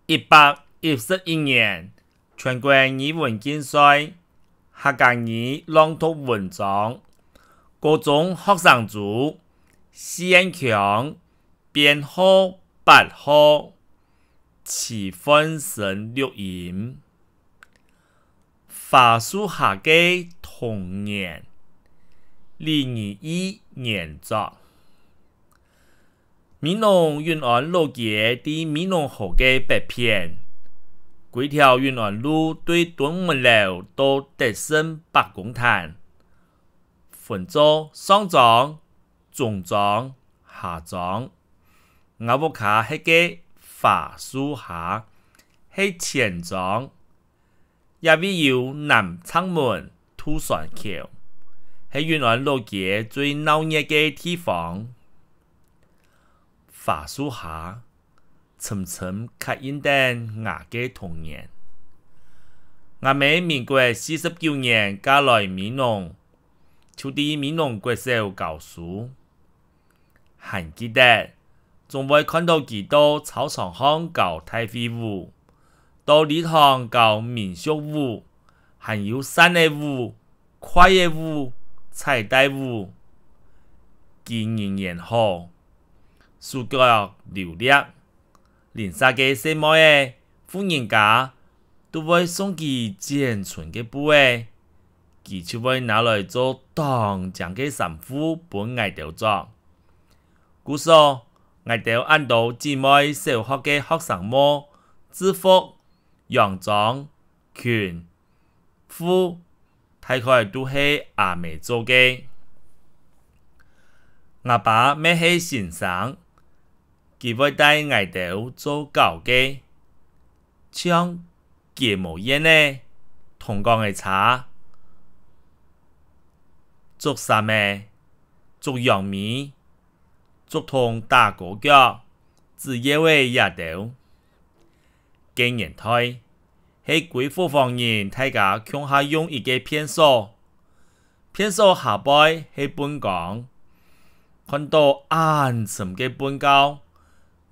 1811全国语文竞赛客家语朗读文章，高中学生组施彦强编号8号，齐分成录音。花树下嘅童年，2021年作。闽南云安老街伫闽南河嘅北片，规条云安路对敦门楼到德胜北公坛，分做上庄、中庄、下庄。我屋卡迄个花树下，係前莊，也會有南昌門、土船橋，係雲安老街最鬧熱嘅地方。花樹下，深深刻印定我嘅童年。我喺民國49年嫁來閩南，就喺閩南國小教書，還記得總會看到幾多操場上教太飛舞，到禮堂教民俗舞，還有山的舞、快的舞、彩帶舞，經營然好，視覺流麗，連沙嘅細妹嘅富人家都會送佢剪春嘅布嘅，佢就會拿來做當將嘅衫褲本愛豆做。故說愛豆按到姊妹小學嘅學生帽、制服、洋裝、裙、褲，大概都係阿妹做嘅。我爸咩係先生，佢會帶愛豆做教嘅，像芥末煙呢，同講嘅茶，做衫嘅，做洋米，做同打果腳，自業嘅也豆。近年代，喺貴婦方面，大家強下用一個片數，片數下背係本港，看到暗沉嘅本教，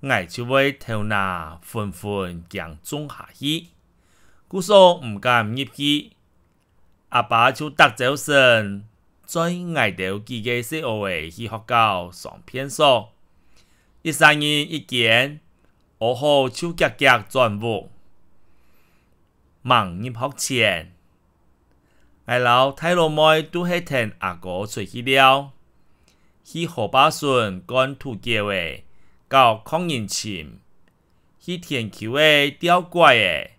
我就會頭拿紛紛將種下去，故所唔敢入去。阿爸就搭走神，在愛豆自己小學去學校上片數，13年一件，我好就夾夾轉屋。忙入學前，我老太老妹都係聽阿哥出去了，去河壩順幹土橋嘅，搞抗人情，去田橋嘅釣怪嘅，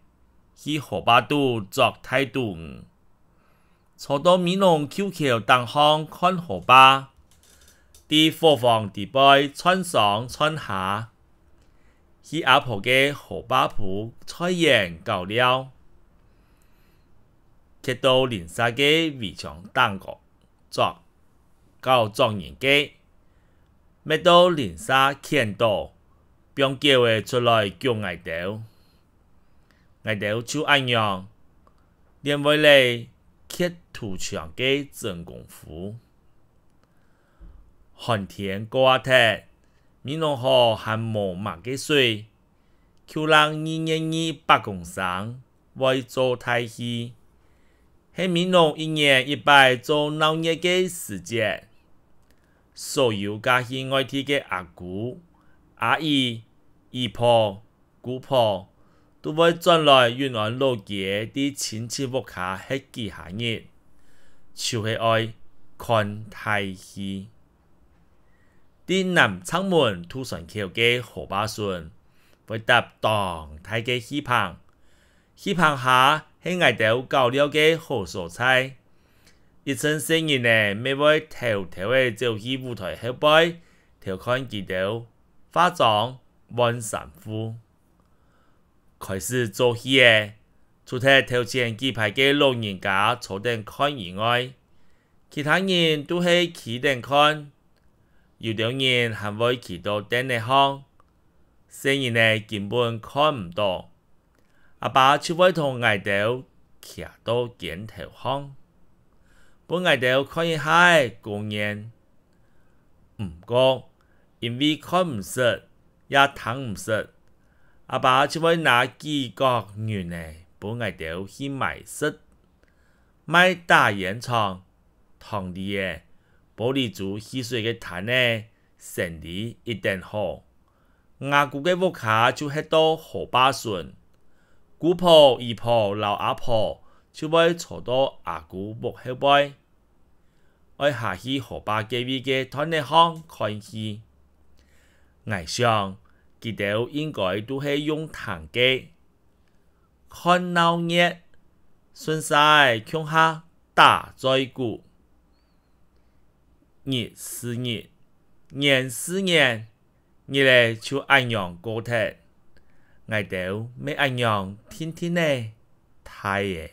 去河壩度作態度。坐到閩南橋橋當巷看河壩，啲貨房地背穿上穿下，去阿婆嘅河壩鋪菜園搞了。睇到連沙嘅圍牆單個作搞狀元嘅，咩到連沙見到，並叫佢出來叫愛豆，愛豆就按樣，連為嚟揭土牆嘅真功夫。寒天過下天，閩南河還無乜嘅水，就讓222北公生為做太戲。喺閩南1年100做鬧熱嘅時節，所有家去外地嘅阿姑、阿姨、姨婆、姑婆，都會轉來雲安老街啲親戚屋下吃幾下日，就是愛看太戲。啲南昌門土船橋嘅河壩順，會搭當大嘅戲棚，戲棚下係愛豆搞了嘅好蔬菜，一陣生意呢，咪會偷偷嘅走去舞台後背，偷看佢哋化妝換衫褲。開始做戲嘅，除咗頭前幾排嘅老人家坐定看以外，其他人都係企定看，有啲人還會企到頂嚟看，生意呢根本看唔到。阿爸就會同愛豆徛到鏡頭旁，本愛豆看一下公園，唔過因為看唔實也聽唔實，阿爸就會拿幾個元呢，幫我哋去買食，買大煙腸，堂弟嘅玻璃珠汽水嘅攤呢，生意一定好。阿姑嘅屋卡就喺到河壩順，姑婆、姨婆、老阿婆就會坐到阿姑屋後背，愛下去河壩隔壁嘅攤呢行看戲。我想，佢哋應該都係用糖機看鬧熱，順勢向下打在鼓，日是日，年是年，日嚟就按樣過鐵，我哋咪按樣天天呢，太嘅。